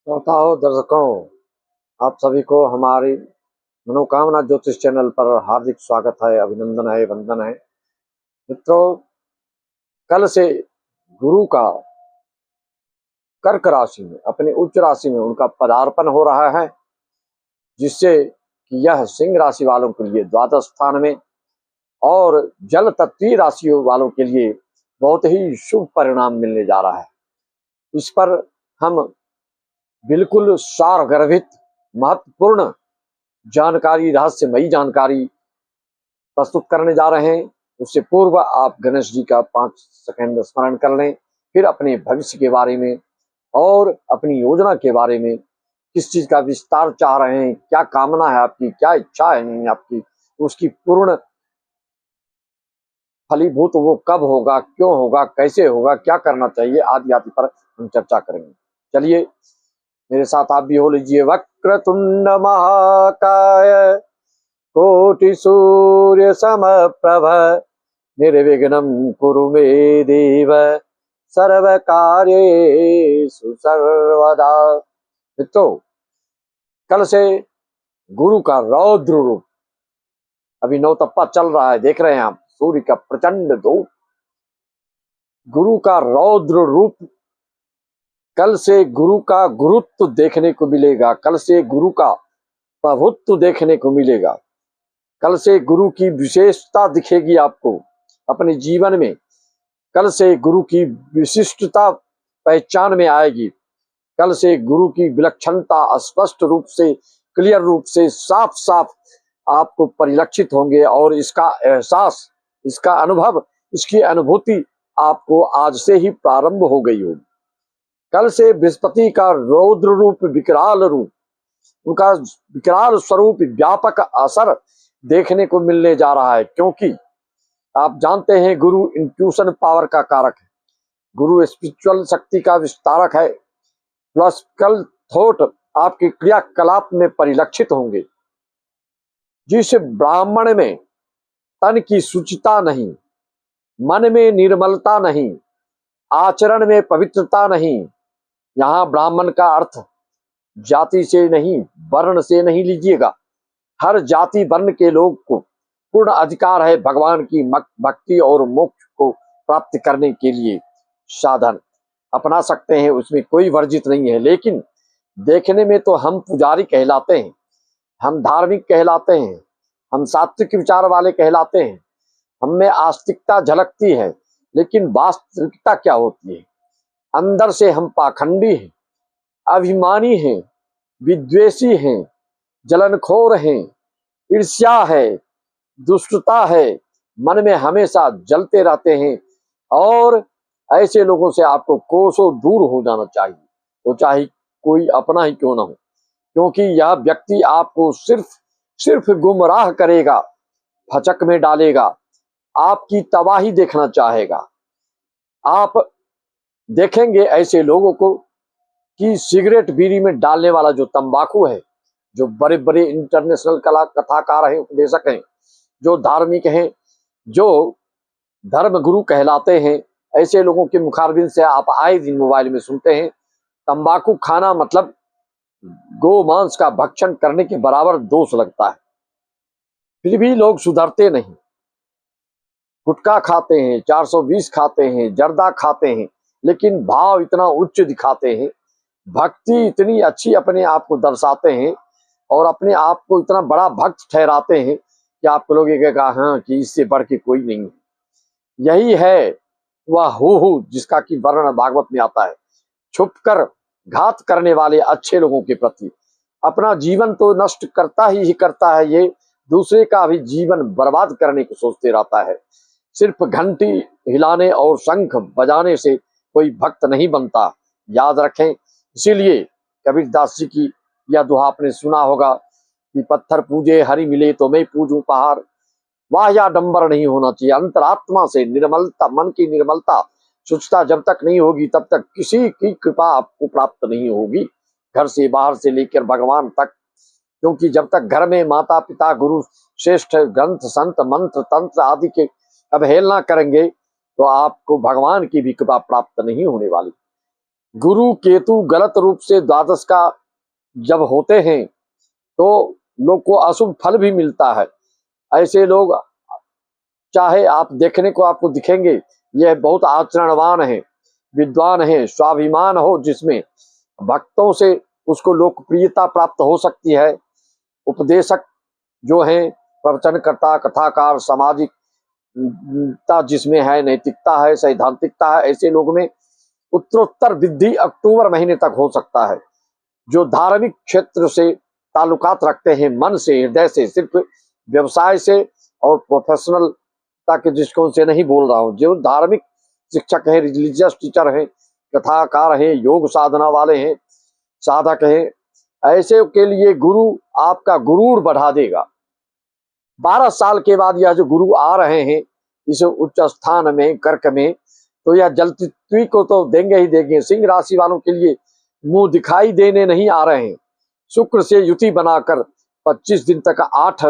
श्रोताओं, दर्शकों, आप सभी को हमारी मनोकामना ज्योतिष चैनल पर हार्दिक स्वागत है, अभिनंदन है, वंदन है। मित्रों, कल से गुरु का कर्क राशि में, अपनी उच्च राशि में उनका पदार्पण हो रहा है, जिससे कि यह सिंह राशि वालों के लिए द्वादश स्थान में और जल तत्वीय राशियों वालों के लिए बहुत ही शुभ परिणाम मिलने जा रहा है। इस पर हम बिल्कुल सारगर्भित महत्वपूर्ण जानकारी, रहस्यमयी जानकारी प्रस्तुत करने जा रहे हैं। उससे पूर्व आप गणेश जी का 5 सेकंड स्मरण कर लें, फिर अपने भविष्य के बारे में और अपनी योजना के बारे में, किस चीज का विस्तार चाह रहे हैं, क्या कामना है आपकी, क्या इच्छा है आपकी, उसकी पूर्ण फलीभूत वो कब होगा, क्यों होगा, कैसे होगा, क्या करना चाहिए, आदि आदि पर हम चर्चा करेंगे। चलिए मेरे साथ आप भी हो लीजिए। वक्रतुंड महाकाय कोटि सूर्य समप्रभ निर्विघ्नं कुरु मे देव सर्व कार्येषु सर्वदा। मित्रों, कल से गुरु का रौद्र रूप, अभी नौतप्पा चल रहा है, देख रहे हैं आप, सूर्य का प्रचंड धूप, गुरु का रौद्र रूप। कल से गुरु का गुरुत्व देखने को मिलेगा, कल से गुरु का प्रभुत्व देखने को मिलेगा, कल से गुरु की विशेषता दिखेगी आपको अपने जीवन में। कल से गुरु की विशिष्टता पहचान में आएगी। कल से गुरु की विलक्षणता स्पष्ट रूप से, क्लियर रूप से, साफ साफ आपको परिलक्षित होंगे और इसका एहसास, इसका अनुभव, इसकी अनुभूति आपको आज से ही प्रारंभ हो गई होगी। कल से बृहस्पति का रौद्र रूप, विकराल रूप, उनका विकराल स्वरूप, व्यापक असर देखने को मिलने जा रहा है। क्योंकि आप जानते हैं गुरु इंट्यूशन पावर का कारक है, गुरु स्पिरिचुअल शक्ति का विस्तारक है। प्लस कल थॉट आपके क्रियाकलाप में परिलक्षित होंगे। जिस ब्राह्मण में तन की शुचिता नहीं, मन में निर्मलता नहीं, आचरण में पवित्रता नहीं, यहाँ ब्राह्मण का अर्थ जाति से नहीं, वर्ण से नहीं लीजिएगा। हर जाति वर्ण के लोग को पूर्ण अधिकार है भगवान की भक्ति और मोक्ष को प्राप्त करने के लिए साधन अपना सकते हैं, उसमें कोई वर्जित नहीं है। लेकिन देखने में तो हम पुजारी कहलाते हैं, हम धार्मिक कहलाते हैं, हम सात्विक विचार वाले कहलाते हैं, हम में आस्तिकता झलकती है, लेकिन वास्तविकता क्या होती है? अंदर से हम पाखंडी हैं, अभिमानी हैं, विद्वेषी हैं, जलनखोर हैं, ईर्ष्या है, दुष्टता है, मन में हमेशा जलते रहते हैं। और ऐसे लोगों से आपको कोसों दूर हो जाना चाहिए, वो चाहे कोई अपना ही क्यों ना हो, क्योंकि यह व्यक्ति आपको सिर्फ सिर्फ गुमराह करेगा, भचक में डालेगा, आपकी तबाही देखना चाहेगा। आप देखेंगे ऐसे लोगों को कि सिगरेट बीड़ी में डालने वाला जो तंबाकू है, जो बड़े बड़े इंटरनेशनल कथाकार हैं, उपदेशक हैं, जो धार्मिक हैं, जो धर्म गुरु कहलाते हैं, ऐसे लोगों के मुखारबिन से आप आए दिन मोबाइल में सुनते हैं तंबाकू खाना मतलब गो मांस का भक्षण करने के बराबर दोष लगता है। फिर भी लोग सुधरते नहीं, गुटखा खाते हैं, 420 खाते हैं, जर्दा खाते हैं, लेकिन भाव इतना उच्च दिखाते हैं, भक्ति इतनी अच्छी अपने आप को दर्शाते हैं और अपने आप को इतना बड़ा भक्त ठहराते हैं कि आपको लोग कहेगा हाँ कि इससे बढ़ के कोई नहीं है। यही है वह हु जिसका कि वर्णन भागवत में आता है। छुपकर घात करने वाले अच्छे लोगों के प्रति अपना जीवन तो नष्ट करता ही करता है, ये दूसरे का भी जीवन बर्बाद करने को सोचते रहता है। सिर्फ घंटी हिलाने और शंख बजाने से कोई भक्त नहीं बनता, याद रखें। इसीलिए कबीरदास जी की यह दोहा आपने सुना होगा कि पत्थर पूजे हरि मिले तो मैं पूजूं पहाड़। वाह्याडंबर नहीं होना चाहिए, अंतरात्मा से निर्मलता, मन की निर्मलता, शुचिता जब तक नहीं होगी तब तक किसी की कृपा आपको प्राप्त नहीं होगी, घर से बाहर से लेकर भगवान तक। क्योंकि जब तक घर में माता पिता गुरु श्रेष्ठ ग्रंथ संत मंत्र तंत्र आदि के अवहेलना करेंगे तो आपको भगवान की भी कृपा प्राप्त नहीं होने वाली। गुरु केतु गलत रूप से द्वादश का जब होते हैं तो लोग को अशुभ फल भी मिलता है। ऐसे लोग चाहे आप देखने को आपको दिखेंगे, यह बहुत आचरणवान है, विद्वान है, स्वाभिमान हो जिसमें, भक्तों से उसको लोकप्रियता प्राप्त हो सकती है। उपदेशक जो है, प्रवचनकर्ता, कथाकार, सामाजिकता जिसमें है, नैतिकता है, सैद्धांतिकता है, ऐसे लोग में उत्तरोत्तर वृद्धि अक्टूबर महीने तक हो सकता है। जो धार्मिक क्षेत्र से ताल्लुकात रखते हैं, मन से, हृदय से, सिर्फ व्यवसाय से और प्रोफेशनलता के दृष्टिकोण से नहीं बोल रहा हूँ, जो धार्मिक शिक्षक हैं, रिलीजियस टीचर हैं, कथाकार हैं, योग साधना वाले हैं, साधक हैं, ऐसे के लिए गुरु आपका गुरूर बढ़ा देगा। 12 साल के बाद यह जो गुरु आ रहे हैं इस उच्च स्थान में, कर्क में, तो यह जलती को तो देंगे ही देंगे। सिंह राशि वालों के लिए मुंह दिखाई देने नहीं आ रहे हैं। शुक्र से युति बनाकर 25 दिन तक, 8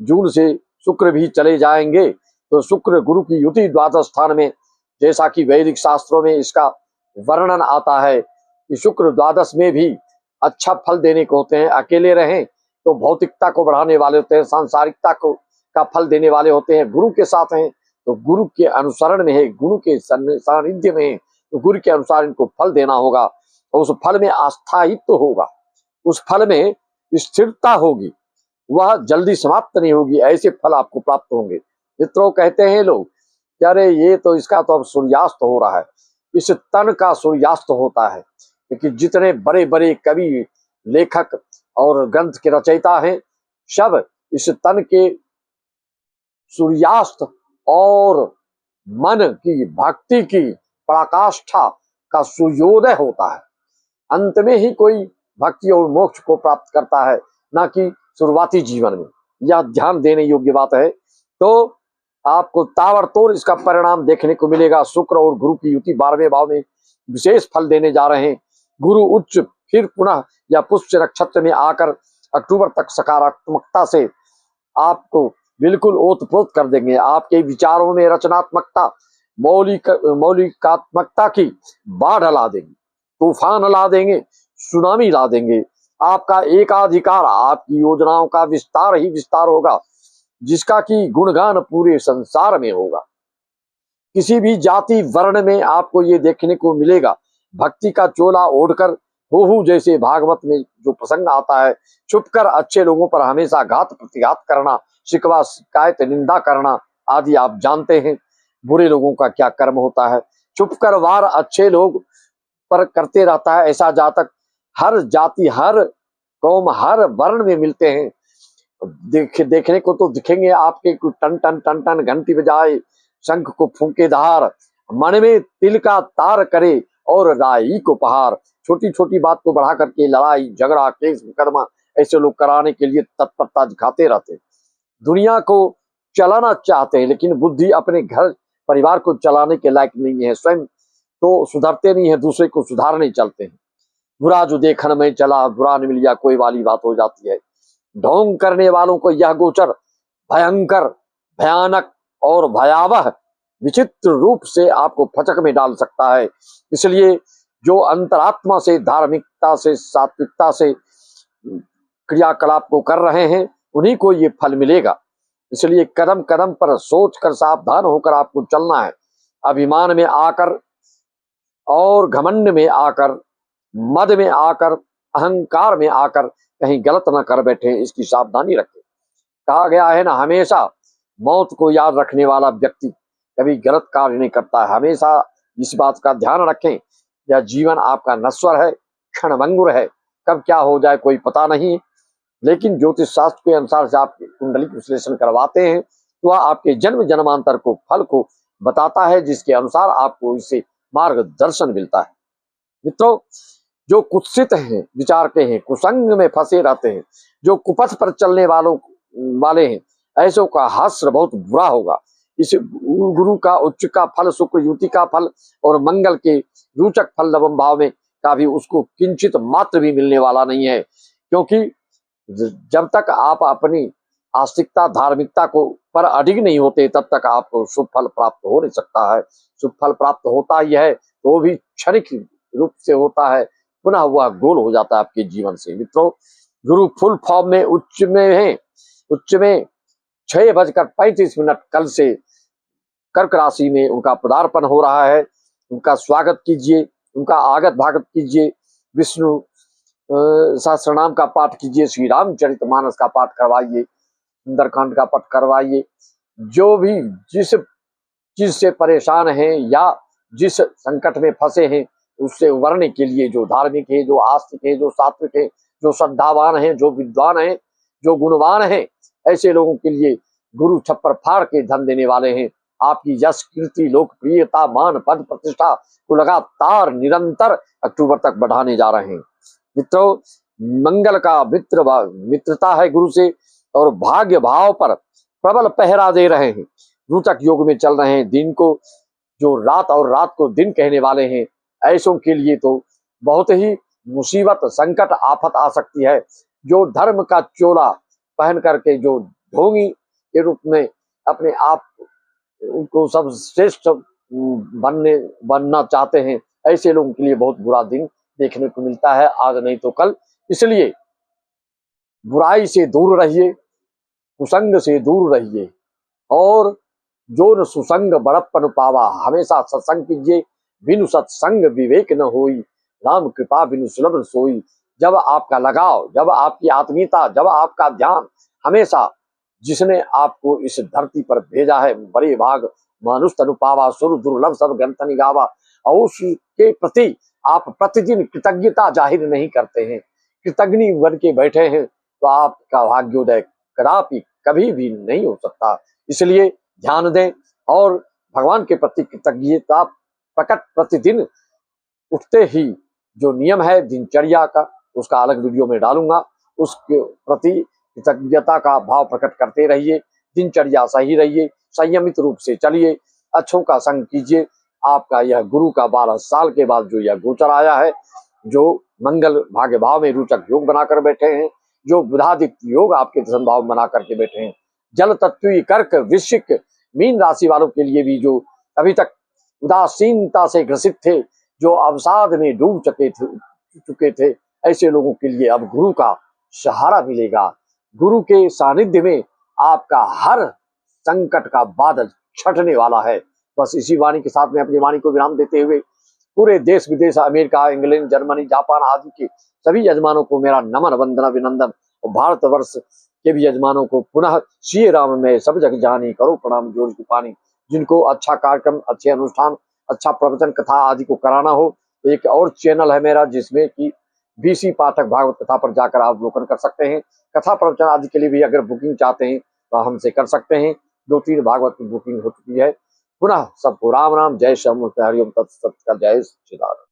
जून से शुक्र भी चले जाएंगे। तो शुक्र गुरु की युति द्वादश स्थान में, जैसा कि वैदिक शास्त्रों में इसका वर्णन आता है कि शुक्र द्वादश में भी अच्छा फल देने को होते हैं। अकेले रहें तो भौतिकता को बढ़ाने वाले होते हैं, सांसारिकता को का फल देने वाले होते हैं। गुरु के साथ हैं तो गुरु के अनुसरण में है, गुरु के सानिध्य में है, तो गुरु के अनुसार इनको फल देना होगा। और उस फल में अस्थायित्व होगा, उस फल में स्थिरता होगी, वह जल्दी समाप्त नहीं होगी। ऐसे फल आपको प्राप्त होंगे। मित्रों, कहते हैं लोग कि अरे ये तो इसका तो अब सूर्यास्त हो रहा है। इस तन का सूर्यास्त होता है, क्योंकि जितने बड़े बड़े कवि, लेखक और ग्रंथ के रचयिता हैं, सब इस तन के सूर्यास्त और मन की भक्ति की पराकाष्ठा का सूर्योदय होता है। अंत में ही कोई भक्ति और मोक्ष को प्राप्त करता है, ना कि शुरुआती जीवन में। यह ध्यान देने योग्य बात है। तो आपको ताबड़तोड़ इसका परिणाम देखने को मिलेगा। शुक्र और गुरु की युति 12वें भाव में विशेष फल देने जा रहे हैं। गुरु उच्च फिर पुनः या पुष्य नक्षत्र में आकर अक्टूबर तक सकारात्मकता से आपको बिल्कुल ओतप्रोत कर देंगे। आपके विचारों में रचनात्मकता, मौलिकात्मकता की बाढ़ ला देंगे, तूफान ला देंगे, सुनामी ला देंगे। आपका एकाधिकार, आपकी योजनाओं का विस्तार ही विस्तार होगा, जिसका कि गुणगान पूरे संसार में होगा। किसी भी जाति वर्ण में आपको ये देखने को मिलेगा। भक्ति का चोला ओढ़कर हो जैसे भागवत में जो प्रसंग आता है, छुपकर अच्छे लोगों पर हमेशा घात प्रतिघात करना, शिकवा शिकायत निंदा करना आदि आप जानते हैं बुरे लोगों का क्या कर्म होता है। छुपकर वार अच्छे लोग पर करते रहता है। ऐसा जातक हर जाति, हर कौम, हर वर्ण में मिलते हैं। देखने को तो दिखेंगे आपके टन टन टन टन घंटी बजाए, शंख को फूंके धार, मन में तिल का तार करे और राई को पहाड़। छोटी छोटी बात को बढ़ा करके लड़ाई झगड़ा केस मुकदमा ऐसे लोग कराने के लिए तत्परता दिखाते रहते हैं। दुनिया को चलाना चाहते हैं, लेकिन बुद्धि अपने घर परिवार को चलाने के लायक नहीं है। स्वयं तो सुधरते नहीं है, दूसरे को सुधारने चलते हैं। बुरा जो देखन में चला, बुरा न मिल गया कोई वाली बात हो जाती है। ढोंग करने वालों को यह गोचर भयंकर, भयानक और भयावह विचित्र रूप से आपको फचक में डाल सकता है। इसलिए जो अंतरात्मा से, धार्मिकता से, सात्विकता से क्रियाकलाप को कर रहे हैं, उन्हीं को ये फल मिलेगा। इसलिए कदम कदम पर सोच कर, सावधान होकर आपको चलना है। अभिमान में आकर और घमंड में आकर, मद में आकर, अहंकार में आकर कहीं गलत न कर बैठे, इसकी सावधानी रखें। कहा गया है ना, हमेशा मौत को याद रखने वाला व्यक्ति कभी गलत कार्य नहीं करता है। हमेशा इस बात का ध्यान रखें, यह जीवन आपका नश्वर है, क्षणभंगुर है, कब क्या हो जाए कोई पता नहीं। लेकिन ज्योतिष शास्त्र के अनुसार से आप कुंडली विश्लेषण करवाते हैं तो वह आपके जन्म जन्मांतर को, फल को बताता है, जिसके अनुसार आपको इससे मार्गदर्शन मिलता है। मित्रों, जो कुत्सित हैं, विचार के हैं, कुसंग में फंसे रहते हैं, जो कुपथ पर चलने वाले हैं, ऐसों का हास्य बहुत बुरा होगा। इस गुरु का उच्च का फल, शुक्र युति का फल और मंगल के रोचक फल नवम भाव में का भी उसको किंचित मात्र भी मिलने वाला नहीं है। क्योंकि जब तक आप अपनी आस्तिकता, धार्मिकता को पर अडिग नहीं होते, तब तक आपको शुभ फल प्राप्त हो नहीं सकता है। शुभ फल प्राप्त होता ही है तो भी क्षणिक रूप से होता है, पुनः वह गोल हो जाता है आपके जीवन से। मित्रों, गुरु फुल फॉर्म में उच्च में है, उच्च में 6:35 कल से कर्क राशि में उनका पदार्पण हो रहा है। उनका स्वागत कीजिए, उनका आगत भागत कीजिए, विष्णु सहस्त्रनाम का पाठ कीजिए, श्री रामचरितमानस का पाठ करवाइए, सुंदरकांड का पाठ करवाइए। जो भी जिस चीज से परेशान हैं या जिस संकट में फंसे हैं उससे उबरने के लिए जो धार्मिक है, जो आस्तिक है, जो सात्विक है, जो श्रद्धावान है, जो विद्वान है, जो गुणवान है, ऐसे लोगों के लिए गुरु छप्पर फाड़ के धन देने वाले हैं। आपकी यश, कीर्ति, लोकप्रियता, मान, पद, प्रतिष्ठा को लगातार निरंतर अक्टूबर तक बढ़ाने जा रहे हैं। मित्रों, मंगल का मित्रता है गुरु से और भाग्य भाव पर प्रबल पहरा दे रहे हैं। रूचक योग में चल रहे हैं। दिन को जो रात और रात को दिन कहने वाले हैं, ऐसों के लिए तो बहुत ही मुसीबत, संकट, आफत आ सकती है। जो धर्म का चोला पहन करके जो ढोंगी के रूप में अपने आप को सब श्रेष्ठ बनना चाहते हैं, ऐसे लोगों के लिए बहुत बुरा दिन देखने को मिलता है, आज नहीं तो कल। इसलिए बुराई से दूर रहिए, कुसंग से दूर रहिए और जो न सुसंग बड़प्पन पावा, हमेशा सत्संग कीजिए। बिनु सत्संग विवेक न होई, राम कृपा बिनु सुलभ सोई। जब आपका लगाव, जब आपकी आत्मीयता, जब आपका ध्यान हमेशा जिसने आपको इस धरती पर भेजा है, बड़े भाग मानुष तनु पावा, सुर दुर्लभ सब ग्रंथ निगावा, और उसके प्रति आप प्रतिदिन कृतज्ञता जाहिर नहीं करते हैं, कृतज्ञ बन के बैठे हैं, तो आपका भाग्योदय कदापि कभी भी नहीं हो सकता। इसलिए ध्यान दें और भगवान के प्रति कृतज्ञता प्रकट प्रतिदिन उठते ही जो नियम है दिनचर्या का, उसका अलग वीडियो में डालूंगा। उसके प्रति कृतज्ञता का भाव प्रकट करते रहिए, दिनचर्या सही रहिए, संयमित रूप से चलिए, अच्छों का संग कीजिए। आपका यह गुरु का 12 साल के बाद जो यह गोचर आया है, जो मंगल भाग्य भाव में रोचक योग बनाकर बैठे हैं, जो बुधादित्य योग आपके दशम भाव बना करके बैठे हैं, जल तत्वी कर्क वृश्चिक मीन राशि वालों के लिए भी जो अभी तक उदासीनता से ग्रसित थे, जो अवसाद में डूब चुके थे, ऐसे लोगों के लिए अब गुरु का सहारा मिलेगा। गुरु के सानिध्य में आपका हर संकट का बादल छटने वाला है। बस इसी वाणी के साथ में अपनी वाणी को विराम देते हुए पूरे देश विदेश, अमेरिका, इंग्लैंड, जर्मनी, जापान आदि के सभी यजमानों को मेरा नमन, वंदना, अभिनंदन और भारतवर्ष के भी यजमानों को पुनः श्री राम में सब जग जानी करो प्रणाम जोड़ की पानी। जिनको अच्छा कार्यक्रम, अच्छे अनुष्ठान, अच्छा प्रवचन, कथा आदि को कराना हो, एक और चैनल है मेरा जिसमें कि बीसी पाठक भागवत कथा पर जाकर आप अवलोकन कर सकते हैं। कथा प्रवचन आदि के लिए भी अगर बुकिंग चाहते हैं तो हमसे कर सकते हैं। 2-3 भागवत की बुकिंग हो चुकी है। पुनः सबको राम राम, जय श्याम, हरिओम तत्सत का जय श्री राम।